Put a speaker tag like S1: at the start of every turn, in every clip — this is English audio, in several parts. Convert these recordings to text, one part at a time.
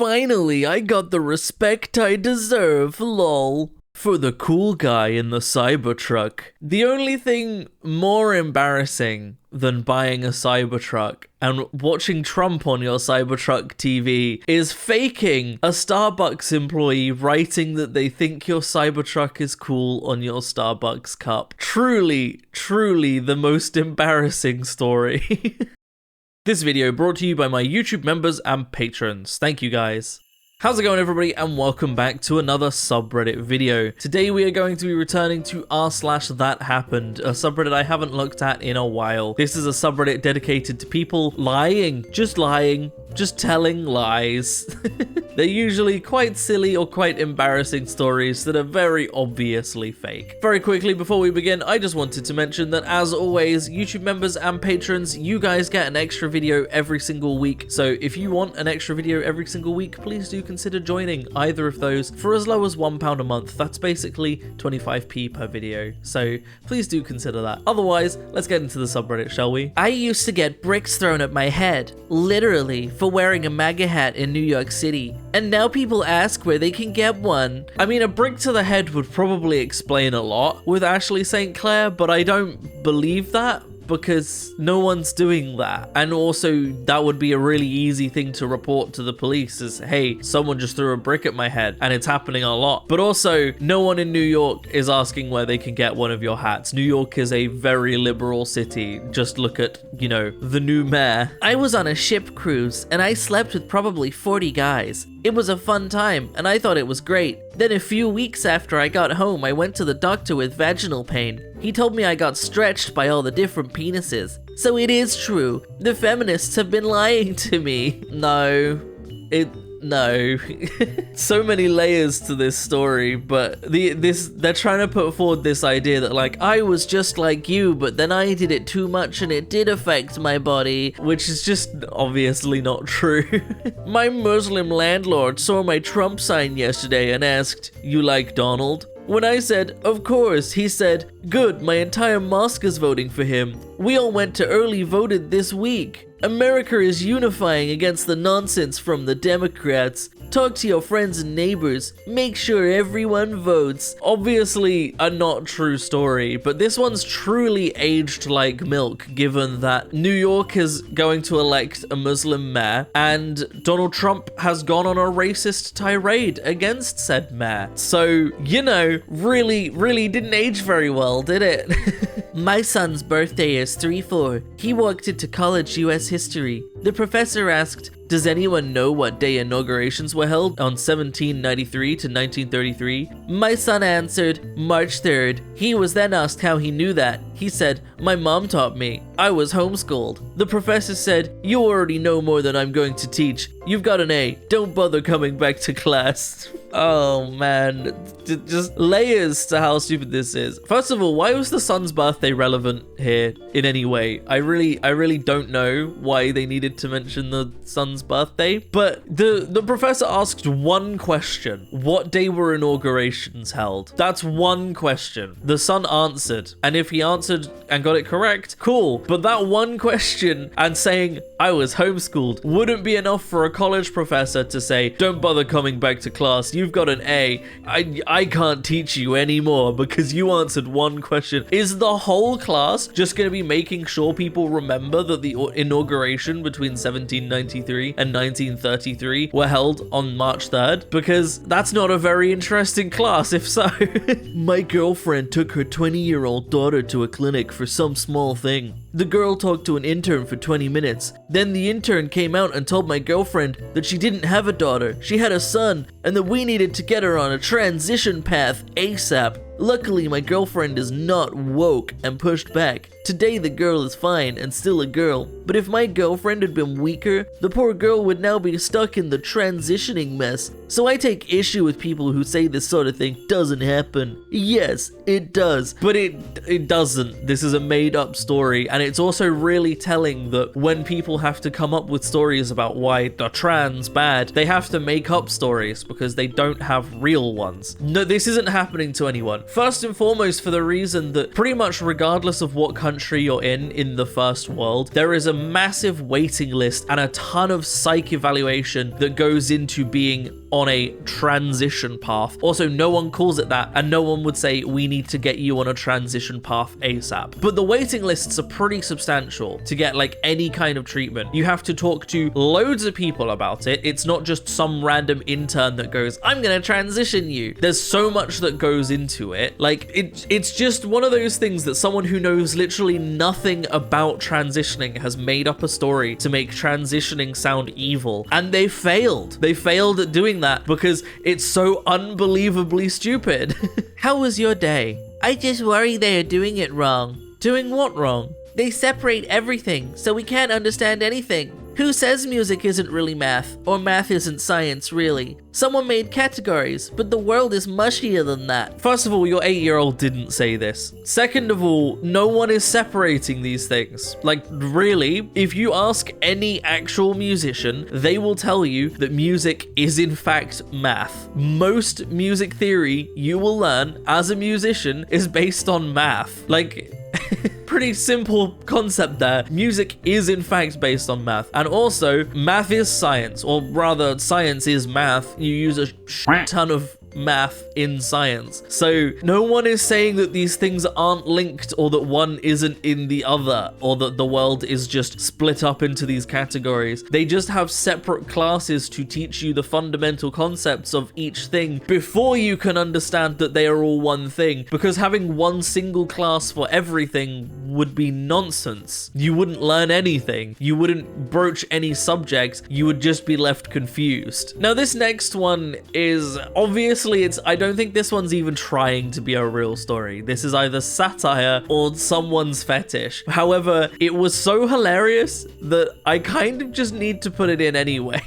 S1: Finally, I got the respect I deserve, lol. For the cool guy in the Cybertruck. The only thing more embarrassing than buying a Cybertruck and watching Trump on your Cybertruck TV is faking a Starbucks employee writing that they think your Cybertruck is cool on your Starbucks cup. Truly, truly the most embarrassing story. This video brought to you by my YouTube members and patrons. Thank you guys. How's it going, everybody, and welcome back to another subreddit video. Today we are going to be returning to r/thatHappened, a subreddit I haven't looked at in a while. This is a subreddit dedicated to people lying, just telling lies. They're usually quite silly or quite embarrassing stories that are very obviously fake. Very quickly before we begin, I just wanted to mention that, as always, YouTube members and patrons, you guys get an extra video every single week. So if you want an extra video every single week, please do consider joining either of those for as low as £1 a month. That's basically 25p per video. So please do consider that. Otherwise, let's get into the subreddit, shall we? I used to get bricks thrown at my head, literally, for wearing a MAGA hat in New York City. And now people ask where they can get one. I mean, a brick to the head would probably explain a lot with Ashley St. Clair, but I don't believe that, because no one's doing that. And also, that would be a really easy thing to report to the police is, hey, someone just threw a brick at my head, and it's happening a lot. But also, no one in New York is asking where they can get one of your hats. New York is a very liberal city. Just look at, you know, the new mayor. I was on a ship cruise, and I slept with probably 40 guys. It was a fun time, and I thought it was great. Then a few weeks after I got home, I went to the doctor with vaginal pain. He told me I got stretched by all the different penises. So it is true. The feminists have been lying to me. No. So many layers to this story, but they're trying to put forward this idea that, like, I was just like you, but then I did it too much and it did affect my body, which is just obviously not true. My Muslim landlord saw my Trump sign yesterday and asked, "You like Donald?" When I said, "Of course," he said, "Good, my entire mosque is voting for him. We all went to early voted this week. America is unifying against the nonsense from the Democrats. Talk to your friends and neighbors. Make sure everyone votes." Obviously a not true story, but this one's truly aged like milk, given that New York is going to elect a Muslim mayor and Donald Trump has gone on a racist tirade against said mayor. So, you know, really didn't age very well, did it? My son's birthday is 3/4. He walked into college US history. The professor asked, "Does anyone know what day inaugurations were held on 1793 to 1933? My son answered, March 3rd. He was then asked how he knew that. He said, "My mom taught me. I was homeschooled." The professor said, "You already know more than I'm going to teach. You've got an A. Don't bother coming back to class." Oh man, just layers to how stupid this is. First of all, why was the son's birthday relevant here in any way? I really don't know why they needed to mention the son's birthday, but the professor asked one question: what day were inaugurations held? That's one question. The son answered, and if he answered and got it correct, cool, but that one question and saying I was homeschooled wouldn't be enough for a college professor to say, "Don't bother coming back to class, you've got an A. I can't teach you anymore because you answered one question." Is the whole class just going to be making sure people remember that the inauguration between 1793 and 1933 were held on March 3rd? Because that's not a very interesting class if so. My girlfriend took her 20-year-old daughter to a clinic for some small thing. The girl talked to an intern for 20 minutes. Then the intern came out and told my girlfriend that she didn't have a daughter, she had a son, and that we needed to get her on a transition path ASAP. Luckily, my girlfriend is not woke and pushed back. Today the girl is fine and still a girl, but if my girlfriend had been weaker, the poor girl would now be stuck in the transitioning mess. So I take issue with people who say this sort of thing doesn't happen. Yes, it does, but it doesn't. This is a made up story, and it's also really telling that when people have to come up with stories about why the trans bad, they have to make up stories because they don't have real ones. No, this isn't happening to anyone. First and foremost, for the reason that pretty much regardless of what country country you're in the first world, there is a massive waiting list and a ton of psych evaluation that goes into being on a transition path. Also, no one calls it that, and no one would say, we need to get you on a transition path ASAP. But the waiting lists are pretty substantial to get like any kind of treatment. You have to talk to loads of people about it. It's not just some random intern that goes, I'm gonna transition you. There's so much that goes into it. Like, it's just one of those things that someone who knows literally nothing about transitioning has made up a story to make transitioning sound evil. And they failed. They failed at doing that because it's so unbelievably stupid. How was your day? I just worry they are doing it wrong. Doing what wrong? They separate everything, so we can't understand anything. Who says music isn't really math, or math isn't science, really? Someone made categories, but the world is mushier than that. First of all, your 8-year-old didn't say this. Second of all, no one is separating these things. Like, really, if you ask any actual musician, they will tell you that music is in fact math. Most music theory you will learn as a musician is based on math. Like, pretty simple concept there. Music is in fact based on math. And also, math is science, or rather, science is math. You use a ton of math in science. So no one is saying that these things aren't linked, or that one isn't in the other, or that the world is just split up into these categories. They just have separate classes to teach you the fundamental concepts of each thing before you can understand that they are all one thing, because having one single class for everything would be nonsense. You wouldn't learn anything. You wouldn't broach any subject. You would just be left confused. Now, this next one is obviously I don't think this one's even trying to be a real story. This is either satire or someone's fetish. However, it was so hilarious that I kind of just need to put it in anyway.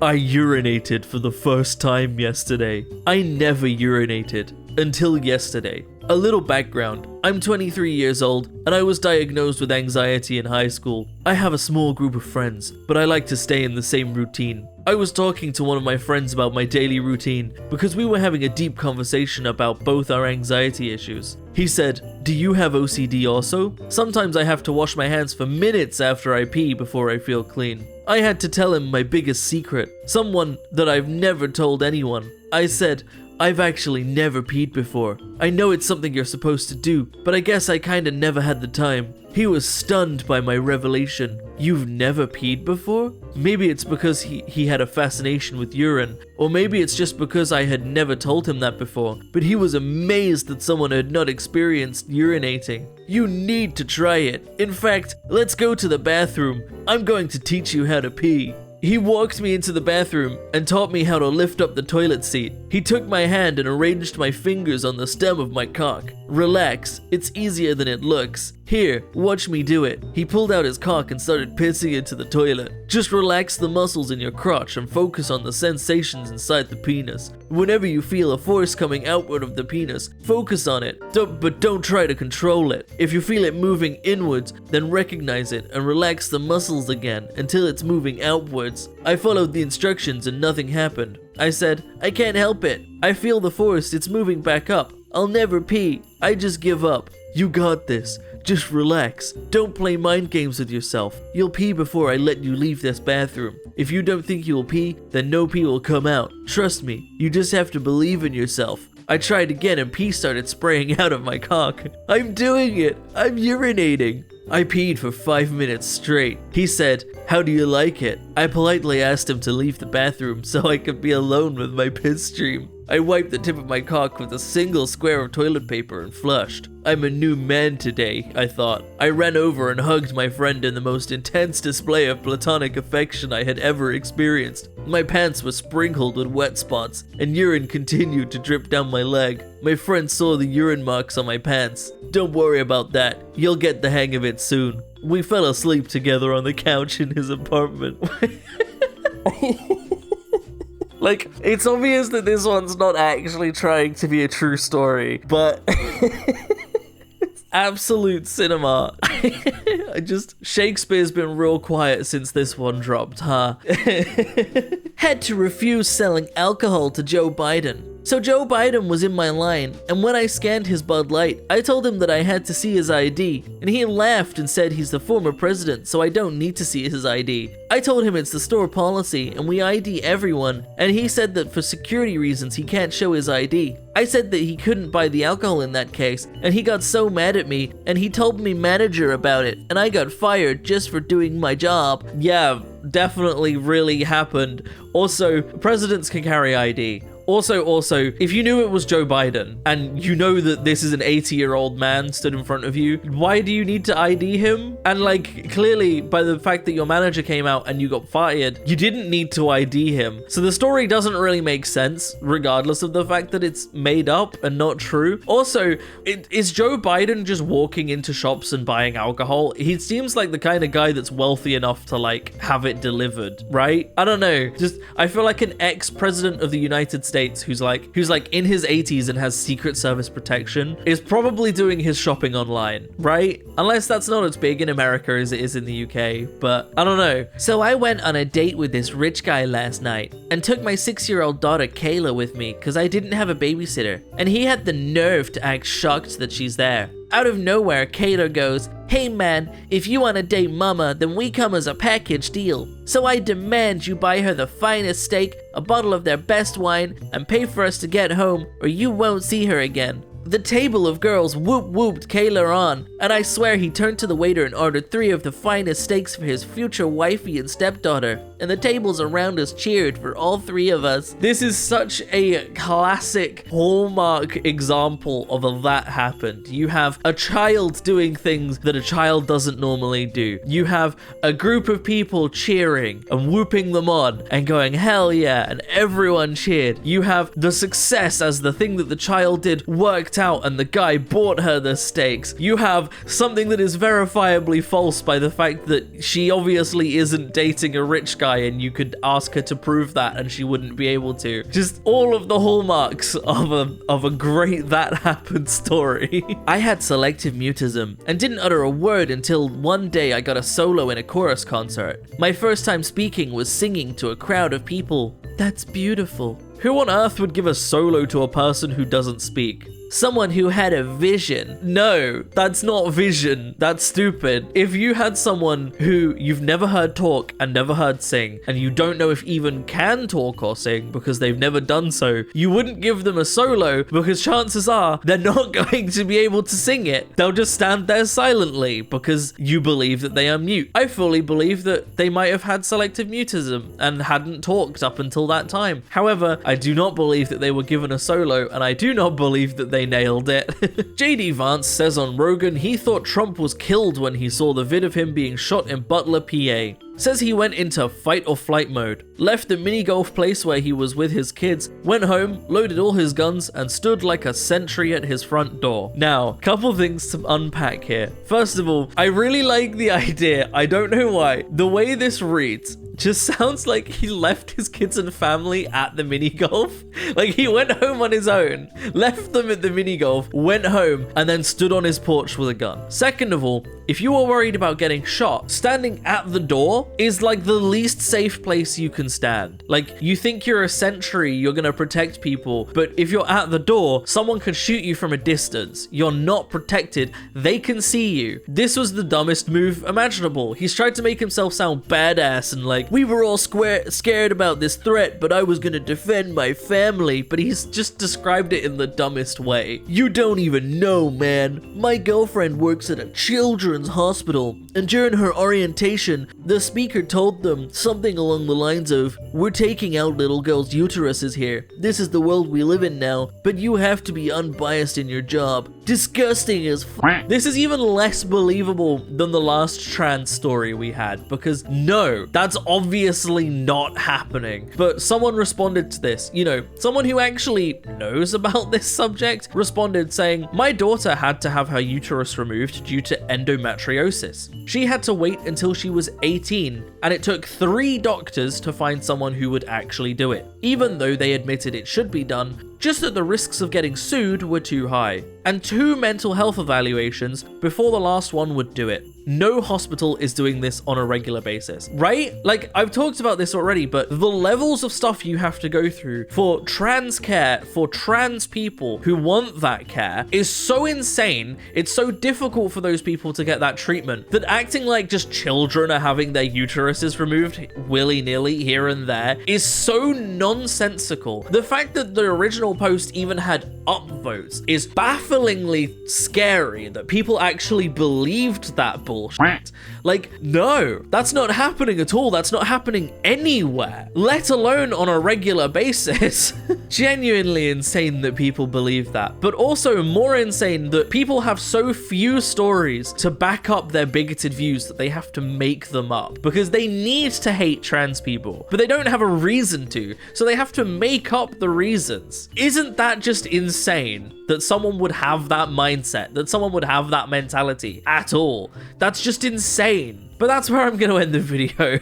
S1: I urinated for the first time yesterday. I never urinated until yesterday. A little background. I'm 23 years old, and I was diagnosed with anxiety in high school. I have a small group of friends, but I like to stay in the same routine. I was talking to one of my friends about my daily routine because we were having a deep conversation about both our anxiety issues. He said, "Do you have OCD also? Sometimes I have to wash my hands for minutes after I pee before I feel clean." I had to tell him my biggest secret, someone that I've never told anyone. I said, "I've actually never peed before. I know it's something you're supposed to do, but I guess I kinda never had the time." He was stunned by my revelation. "You've never peed before?" Maybe it's because he had a fascination with urine, or maybe it's just because I had never told him that before, but he was amazed that someone had not experienced urinating. "You need to try it. In fact, let's go to the bathroom. I'm going to teach you how to pee." He walked me into the bathroom and taught me how to lift up the toilet seat. He took my hand and arranged my fingers on the stem of my cock. "Relax, it's easier than it looks. Here, watch me do it." He pulled out his cock and started pissing into the toilet. "Just relax the muscles in your crotch and focus on the sensations inside the penis. Whenever you feel a force coming outward of the penis, focus on it, but don't try to control it. If you feel it moving inwards, then recognize it and relax the muscles again until it's moving outwards." I followed the instructions and nothing happened. I said, "I can't help it. I feel the force, it's moving back up. I'll never pee. I just give up." "You got this. Just relax. Don't play mind games with yourself. You'll pee before I let you leave this bathroom. If you don't think you'll pee, then no pee will come out. Trust me, you just have to believe in yourself." I tried again and pee started spraying out of my cock. "I'm doing it. I'm urinating." I peed for 5 minutes straight. He said, "How do you like it?" I politely asked him to leave the bathroom so I could be alone with my piss stream. I wiped the tip of my cock with a single square of toilet paper and flushed. "I'm a new man today," I thought. I ran over and hugged my friend in the most intense display of platonic affection I had ever experienced. My pants were sprinkled with wet spots, and urine continued to drip down my leg. My friend saw the urine marks on my pants. "Don't worry about that. You'll get the hang of it soon." We fell asleep together on the couch in his apartment. Like, it's obvious that this one's not actually trying to be a true story, but it's absolute cinema. Shakespeare's been real quiet since this one dropped, huh? Had to refuse selling alcohol to Joe Biden. So Joe Biden was in my line, and when I scanned his Bud Light, I told him that I had to see his ID, and he laughed and said he's the former president, so I don't need to see his ID. I told him it's the store policy, and we ID everyone, and he said that for security reasons he can't show his ID. I said that he couldn't buy the alcohol in that case, and he got so mad at me, and he told me manager about it, and I got fired just for doing my job. Yeah, definitely really happened. Also, presidents can carry ID. Also, if you knew it was Joe Biden, and you know that this is an 80-year-old man stood in front of you, why do you need to ID him? And like, clearly, by the fact that your manager came out and you got fired, you didn't need to ID him. So the story doesn't really make sense, regardless of the fact that it's made up and not true. Also, is Joe Biden just walking into shops and buying alcohol? He seems like the kind of guy that's wealthy enough to like have it delivered, right? I don't know. I feel like an ex-president of the United States who's like in his 80s and has Secret Service protection is probably doing his shopping online, right? Unless that's not as big in America as it is in the UK, but I don't know. So I went on a date with this rich guy last night and took my 6-year-old daughter Kayla with me because I didn't have a babysitter, and he had the nerve to act shocked that she's there. Out of nowhere, Kayla goes, "Hey man, if you want to date mama, then we come as a package deal. So I demand you buy her the finest steak, a bottle of their best wine, and pay for us to get home, or you won't see her again." The table of girls whooped Kayla on, and I swear he turned to the waiter and ordered 3 of the finest steaks for his future wifey and stepdaughter, and the tables around us cheered for all 3 of us. This is such a classic hallmark example of a that happened. You have a child doing things that a child doesn't normally do. You have a group of people cheering and whooping them on and going, hell yeah, and everyone cheered. You have the success as the thing that the child did worked out and the guy bought her the steaks. You have something that is verifiably false by the fact that she obviously isn't dating a rich guy and you could ask her to prove that and she wouldn't be able to. Just all of the hallmarks of a great that happened story. I had selective mutism and didn't utter a word until one day I got a solo in a chorus concert. My first time speaking was singing to a crowd of people. That's beautiful. Who on earth would give a solo to a person who doesn't speak? Someone who had a vision. No, that's not vision. That's stupid. If you had someone who you've never heard talk and never heard sing, and you don't know if even can talk or sing because they've never done so, you wouldn't give them a solo because chances are they're not going to be able to sing it. They'll just stand there silently because you believe that they are mute. I fully believe that they might have had selective mutism and hadn't talked up until that time. However, I do not believe that they were given a solo, and I do not believe that they nailed it. JD Vance says on Rogan he thought Trump was killed when he saw the vid of him being shot in Butler, PA. Says he went into fight or flight mode, left the mini golf place where he was with his kids, went home, loaded all his guns, and stood like a sentry at his front door. Now, couple things to unpack here. First of all, I really like the idea. I don't know why. The way this reads just sounds like he left his kids and family at the mini golf. Like he went home on his own, left them at the mini golf, went home, and then stood on his porch with a gun. Second of all, if you are worried about getting shot, standing at the door is like the least safe place you can stand. Like, you think you're a sentry, you're gonna protect people, but if you're at the door, someone could shoot you from a distance. You're not protected. They can see you. This was the dumbest move imaginable. He's tried to make himself sound badass and like, we were all scared about this threat, but I was gonna defend my family, but he's just described it in the dumbest way. You don't even know, man. My girlfriend works at a children's hospital, and during her orientation, the speaker told them something along the lines of, "We're taking out little girls' uteruses here. This is the world we live in now, but you have to be unbiased in your job." Disgusting as f. This is even less believable than the last trans story we had, because no, that's obviously not happening. But someone responded to this, you know, someone who actually knows about this subject responded saying, "My daughter had to have her uterus removed due to endometriosis. She had to wait until she was 18, and it took 3 doctors to find someone who would actually do it, even though they admitted it should be done, just that the risks of getting sued were too high, and 2 mental health evaluations before the last one would do it. No hospital is doing this on a regular basis, right? Like, I've talked about this already, but the levels of stuff you have to go through for trans care, for trans people who want that care, is so insane. It's so difficult for those people to get that treatment that acting like just children are having their uteruses removed willy-nilly here and there is so nonsensical. The fact that the original post even had upvotes is bafflingly scary, that people actually believed that bullshit. Like, no, that's not happening at all. That's not happening anywhere, let alone on a regular basis. Genuinely insane that people believe that, but also more insane that people have so few stories to back up their bigoted views that they have to make them up because they need to hate trans people, but they don't have a reason to, so they have to make up the reasons. Isn't that just insane that someone would have that mindset, that someone would have that mentality at all? That's just insane. But that's where I'm going to end the video.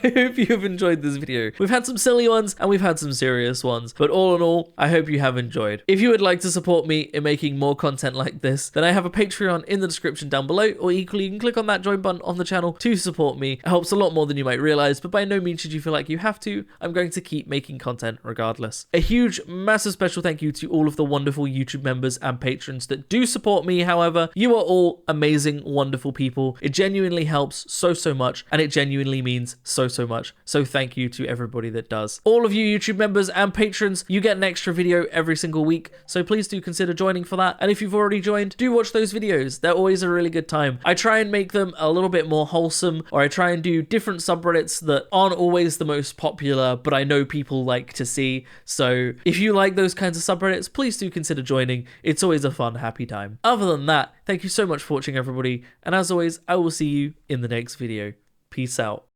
S1: I hope you have enjoyed this video. We've had some silly ones and we've had some serious ones, but all in all, I hope you have enjoyed. If you would like to support me in making more content like this, then I have a Patreon in the description down below, or equally you can click on that join button on the channel to support me. It helps a lot more than you might realize, but by no means should you feel like you have to. I'm going to keep making content regardless. A huge, massive special thank you to all of the wonderful YouTube members and patrons that do support me. However, you are all amazing, wonderful people. It genuinely helps so much, and it genuinely means so much. So thank you to everybody that does. All of you YouTube members and patrons, you get an extra video every single week, so please do consider joining for that. And if you've already joined, do watch those videos. They're always a really good time. I try and make them a little bit more wholesome, or I try and do different subreddits that aren't always the most popular, but I know people like to see. So if you like those kinds of subreddits, please do consider joining. It's always a fun, happy time. Other than that, thank you so much for watching, everybody, and as always, I will see you in the next video. Peace out.